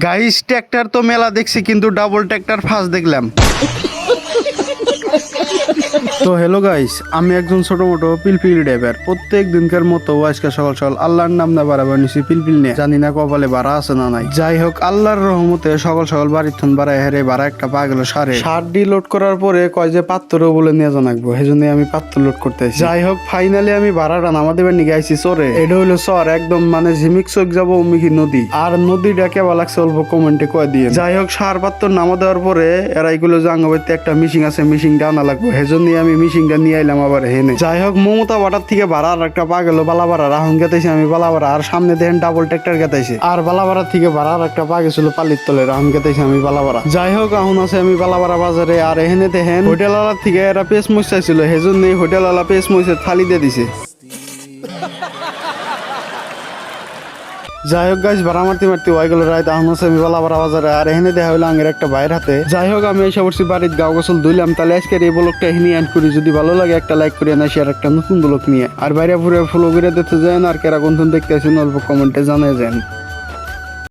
Guys tractor তো মেলা দেখছি, কিন্তু ডাবল ট্র্যাক্টর ফার্স্ট দেখলাম। তো হ্যালো গাইস, আমি একজন ছোট মোটো পিলপিল ড্রাইভার। প্রত্যেক দিনকার মতো আজকে সকাল সকাল আল্লাহর নাম না বাড়াবার নিছি পিলপিল নিয়ে। জানি না কপালে বাড়া আছে না নাই। যাই হোক, আল্লাহর রহমতে সকাল সকাল বাড়ির থন বাড়ায় হেরে বাড়া একটা পা গেল সারে। সার ডি লোড করার পরে কয় যে পাত্রও বলে নিয়ে জানাকবো, সেজন্য আমি পাত্র লোড করতেছি। যাই হোক, ফাইনালি আমি ভাড়াটা নামা দেবেন নিয়ে গাইছি চরে। এটা হইলো চর, একদম মানে ঝিমিক চোখ যাবো অমিকি নদী। আর নদীটা কেবা লাগছে অল্প কমেন্টে কয় দিয়ে। যাই হোক, সার পাত্র নামা দেওয়ার পরে এরা এগুলো জাঙ্গাবাইতে একটা মিশিং আছে, মিশিংটা আনা লাগবো। সেজন্য আমি মিশিংটা নিয়ে আইলাম আবার হেনে। যাই হোক, মমতা বাটার থেকে ভাড়া আর একটা পা গেল বালাবাড়া। রাহুন গেতেছি আমি বালাবাড়া, আর সামনে দেখেন ডাবল ট্র্যাক্টর গেতাইছে। আর বালাবাড়া থেকে ভাড়া আর একটা পা গেছিল পালির তলে। রাহুন গেতেছি আমি বালাবাড়া। যাই হোক, এখন আছে আমি বালাবাড়া বাজারে। আর এখানে দেখেন হোটেল আলার থেকে এরা পেস মইস চাইছিল, সেজন্য হোটেল আলা পেস মইসের থালি দিয়ে দিছে। যাই হোক গাইস, ভাড়া মারতে মারতে হয়ে গেল রাত। এখন আছে আমি বালাবাড়া বাজারে। আর এখানে দেখা হইলো আঙের একটা বাইর হাতে। যাই হোক, আমি এসে পড়ছি বাড়ির গাও গোসল ধুইলাম। তাহলে আজকের এই ব্লগটা এখানে এন্ড করি। যদি ভালো লাগে একটা লাইক করে না, শেয়ার একটা নতুন ব্লগ নিয়ে। আর বাইরে ফুরে ফলো করে দিতে যান। আর কেরা কোন দেখতে আসেন অল্প কমেন্টে জানিয়ে যান।